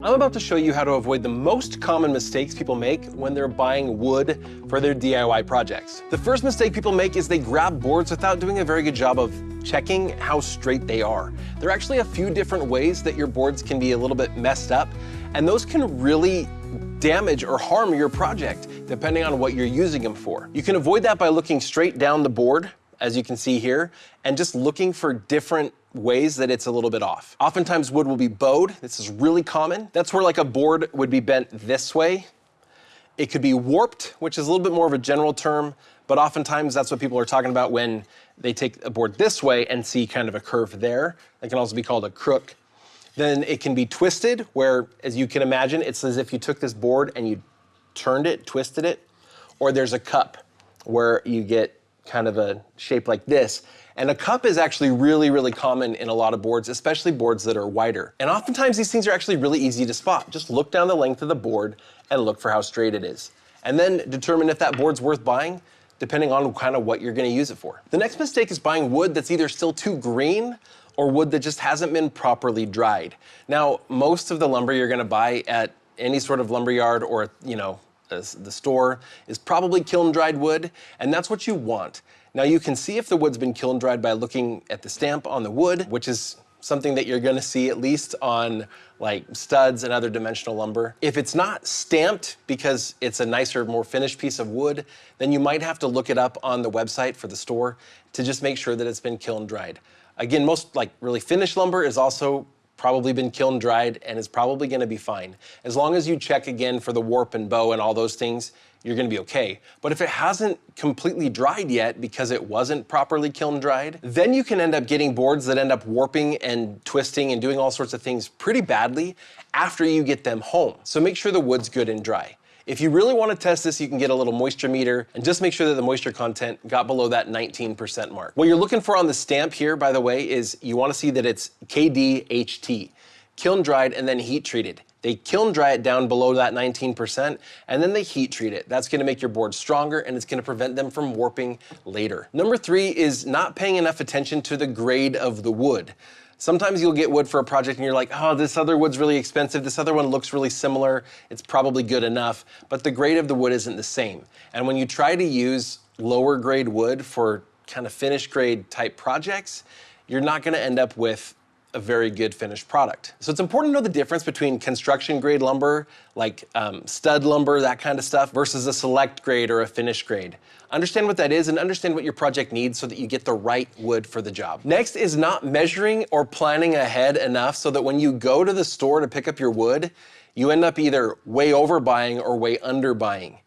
I'm about to show you how to avoid the most common mistakes people make when they're buying wood for their DIY projects. The first mistake people make is they grab boards without doing a very good job of checking how straight they are. There are actually a few different ways that your boards can be a little bit messed up, and those can really damage or harm your project depending on what you're using them for. You can avoid that by looking straight down the board, as you can see here, and just looking for different ways that it's a little bit off. Oftentimes wood will be bowed. This is really common. That's where like a board would be bent this way. It could be warped, which is a little bit more of a general term, but oftentimes that's what people are talking about when they take a board this way and see kind of a curve there. It can also be called a crook. Then it can be twisted, where, as you can imagine, it's as if you took this board and you turned it, twisted it. Or there's a cup, where you get kind of a shape like this. And a cup is actually really, really common in a lot of boards, especially boards that are wider. And oftentimes these things are actually really easy to spot. Just look down the length of the board and look for how straight it is. And then determine if that board's worth buying, depending on kind of what you're gonna use it for. The next mistake is buying wood that's either still too green or wood that just hasn't been properly dried. Now, most of the lumber you're gonna buy at any sort of lumber yard or, the store is probably kiln-dried wood, and that's what you want. Now you can see if the wood's been kiln-dried by looking at the stamp on the wood, which is something that you're gonna see at least on like studs and other dimensional lumber. If it's not stamped because it's a nicer, more finished piece of wood, then you might have to look it up on the website for the store to just make sure that it's been kiln-dried. Again, most like really finished lumber is also probably been kiln-dried and is probably gonna be fine. As long as you check again for the warp and bow and all those things, you're gonna be okay. But if it hasn't completely dried yet because it wasn't properly kiln-dried, then you can end up getting boards that end up warping and twisting and doing all sorts of things pretty badly after you get them home. So make sure the wood's good and dry. If you really want to test this, you can get a little moisture meter and just make sure that the moisture content got below that 19% mark. What you're looking for on the stamp here, by the way, is you want to see that it's KDHT, kiln-dried and then heat-treated. They kiln dry it down below that 19% and then they heat treat it. That's gonna make your board stronger and it's gonna prevent them from warping later. Number 3 is not paying enough attention to the grade of the wood. Sometimes you'll get wood for a project and you're like, oh, this other wood's really expensive, this other one looks really similar, it's probably good enough, but the grade of the wood isn't the same. And when you try to use lower grade wood for kind of finished grade type projects, you're not gonna end up with a very good finished product. So it's important to know the difference between construction grade lumber, like stud lumber, that kind of stuff, versus a select grade or a finished grade. Understand what that is and understand what your project needs so that you get the right wood for the job. Next is not measuring or planning ahead enough so that when you go to the store to pick up your wood, you end up either way overbuying or way underbuying.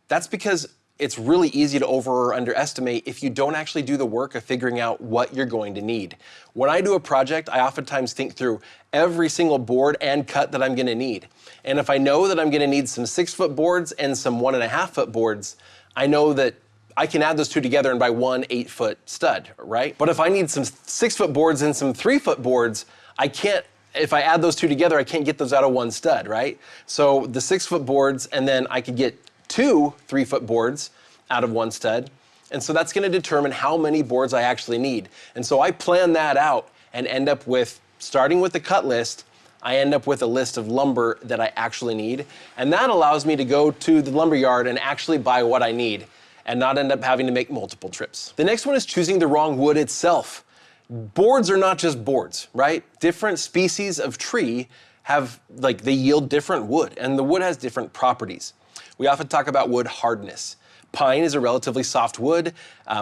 That's because it's really easy to over or underestimate if you don't actually do the work of figuring out what you're going to need. When I do a project, I oftentimes think through every single board and cut that I'm gonna need. And if I know that I'm gonna need some 6-foot boards and some 1.5-foot boards, I know that I can add those two together and buy one 8-foot stud, right? But if I need some 6-foot boards and some 3-foot boards, if I add those two together, I can't get those out of one stud, right? So the 6-foot boards, and then I could get 2 3-foot boards out of one stud. And so that's gonna determine how many boards I actually need. And so I plan that out and end up with, starting with the cut list, I end up with a list of lumber that I actually need. And that allows me to go to the lumber yard and actually buy what I need and not end up having to make multiple trips. The next one is choosing the wrong wood itself. Boards are not just boards, right? Different species of tree they yield different wood, and the wood has different properties. We often talk about wood hardness. Pine is a relatively soft wood.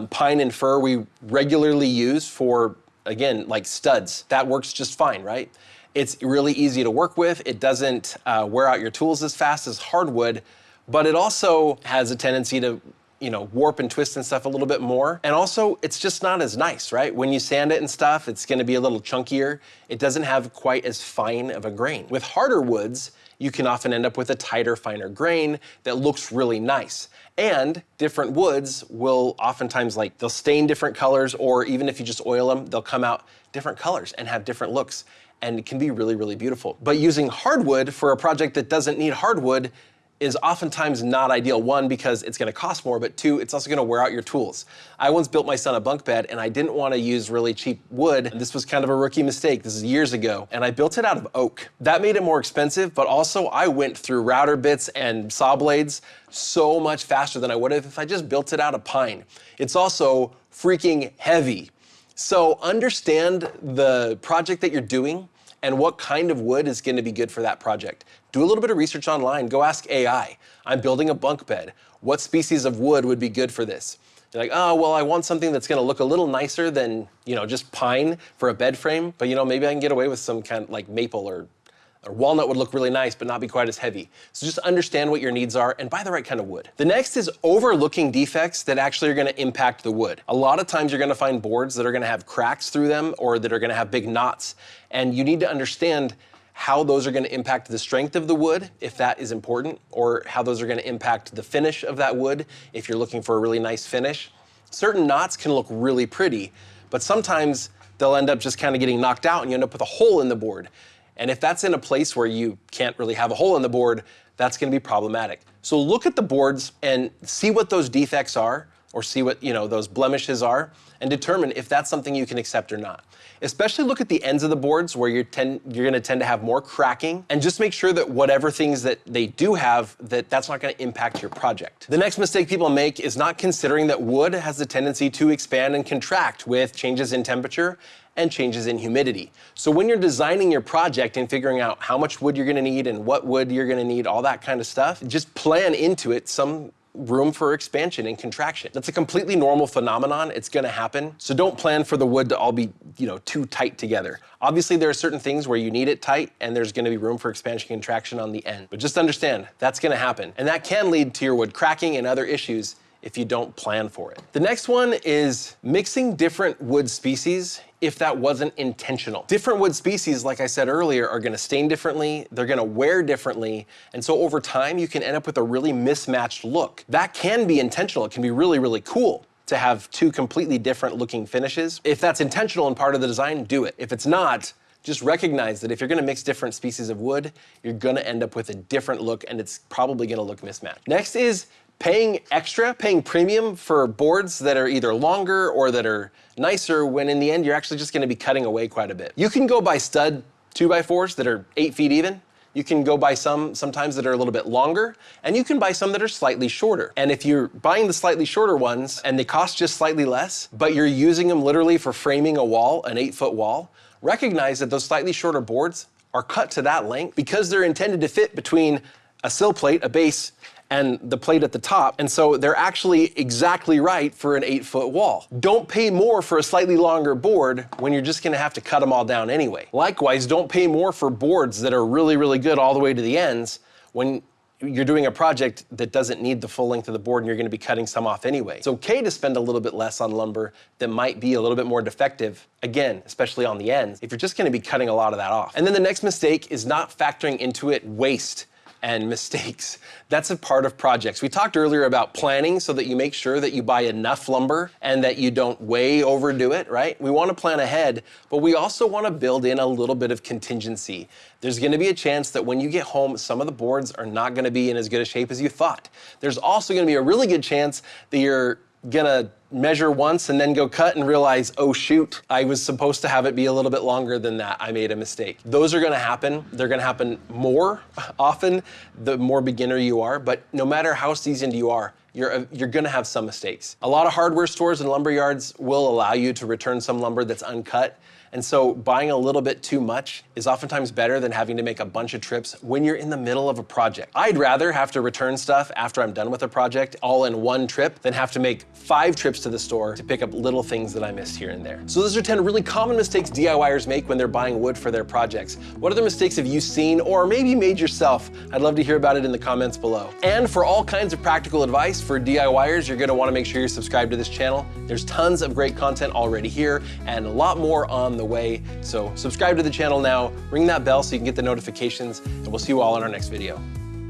Pine and fir we regularly use for, again, like studs. That works just fine, right? It's really easy to work with. It doesn't wear out your tools as fast as hardwood, but it also has a tendency to warp and twist and stuff a little bit more. And also, it's just not as nice, right? When you sand it and stuff, it's gonna be a little chunkier. It doesn't have quite as fine of a grain. With harder woods, you can often end up with a tighter, finer grain that looks really nice. And different woods will oftentimes, they'll stain different colors, or even if you just oil them, they'll come out different colors and have different looks. And it can be really, really beautiful. But using hardwood for a project that doesn't need hardwood is oftentimes not ideal. One, because it's gonna cost more, but two, it's also gonna wear out your tools. I once built my son a bunk bed and I didn't wanna use really cheap wood. This was kind of a rookie mistake. This is years ago. And I built it out of oak. That made it more expensive, but also I went through router bits and saw blades so much faster than I would have if I just built it out of pine. It's also freaking heavy. So understand the project that you're doing and what kind of wood is gonna be good for that project. Do a little bit of research online. Go ask AI. I'm building a bunk bed. What species of wood would be good for this? You're like, oh, well, I want something that's gonna look a little nicer than, just pine for a bed frame, but maybe I can get away with some kind of like maple or walnut would look really nice, but not be quite as heavy. So just understand what your needs are and buy the right kind of wood. The next is overlooking defects that actually are gonna impact the wood. A lot of times you're gonna find boards that are gonna have cracks through them or that are gonna have big knots. And you need to understand how those are gonna impact the strength of the wood, if that is important, or how those are gonna impact the finish of that wood, if you're looking for a really nice finish. Certain knots can look really pretty, but sometimes they'll end up just kind of getting knocked out and you end up with a hole in the board. And if that's in a place where you can't really have a hole in the board, that's gonna be problematic. So look at the boards and see what those defects are, or see what those blemishes are, and determine if that's something you can accept or not. Especially look at the ends of the boards where you're gonna tend to have more cracking, and just make sure that whatever things that they do have, that's not gonna impact your project. The next mistake people make is not considering that wood has the tendency to expand and contract with changes in temperature and changes in humidity. So when you're designing your project and figuring out how much wood you're gonna need and what wood you're gonna need, all that kind of stuff, just plan into it some room for expansion and contraction. That's a completely normal phenomenon. It's gonna happen. So don't plan for the wood to all be, too tight together. Obviously, there are certain things where you need it tight and there's gonna be room for expansion and contraction on the end. But just understand, that's gonna happen. And that can lead to your wood cracking and other issues if you don't plan for it. The next one is mixing different wood species if that wasn't intentional. Different wood species, like I said earlier, are gonna stain differently, they're gonna wear differently, and so over time you can end up with a really mismatched look. That can be intentional. It can be really, really cool to have two completely different looking finishes. If that's intentional and part of the design, do it. If it's not, just recognize that if you're gonna mix different species of wood, you're gonna end up with a different look and it's probably gonna look mismatched. Next is paying premium for boards that are either longer or that are nicer, when in the end you're actually just gonna be cutting away quite a bit. You can go buy stud 2x4s that are 8 feet even. You can go buy sometimes that are a little bit longer, and you can buy some that are slightly shorter. And if you're buying the slightly shorter ones and they cost just slightly less, but you're using them literally for framing a wall, an 8-foot wall, recognize that those slightly shorter boards are cut to that length because they're intended to fit between a sill plate, a base, and the plate at the top, and so they're actually exactly right for an 8-foot wall. Don't pay more for a slightly longer board when you're just gonna have to cut them all down anyway. Likewise, don't pay more for boards that are really, really good all the way to the ends when you're doing a project that doesn't need the full length of the board and you're gonna be cutting some off anyway. It's okay to spend a little bit less on lumber that might be a little bit more defective, again, especially on the ends, if you're just gonna be cutting a lot of that off. And then the next mistake is not factoring into it waste and mistakes. That's a part of projects. We talked earlier about planning so that you make sure that you buy enough lumber and that you don't way overdo it, right? We wanna plan ahead, but we also wanna build in a little bit of contingency. There's gonna be a chance that when you get home, some of the boards are not gonna be in as good a shape as you thought. There's also gonna be a really good chance that you're gonna measure once and then go cut and realize, oh shoot, I was supposed to have it be a little bit longer than that. I made a mistake. Those are gonna happen. They're gonna happen more often the more beginner you are, but no matter how seasoned you are, you're gonna have some mistakes. A lot of hardware stores and lumber yards will allow you to return some lumber that's uncut. And so buying a little bit too much is oftentimes better than having to make a bunch of trips when you're in the middle of a project. I'd rather have to return stuff after I'm done with a project all in one trip than have to make 5 trips to the store to pick up little things that I missed here and there. So those are 10 really common mistakes DIYers make when they're buying wood for their projects. What other mistakes have you seen or maybe made yourself? I'd love to hear about it in the comments below. And for all kinds of practical advice for DIYers, you're gonna wanna make sure you're subscribed to this channel. There's tons of great content already here and a lot more on the way. So subscribe to the channel now, ring that bell so you can get the notifications, and we'll see you all in our next video.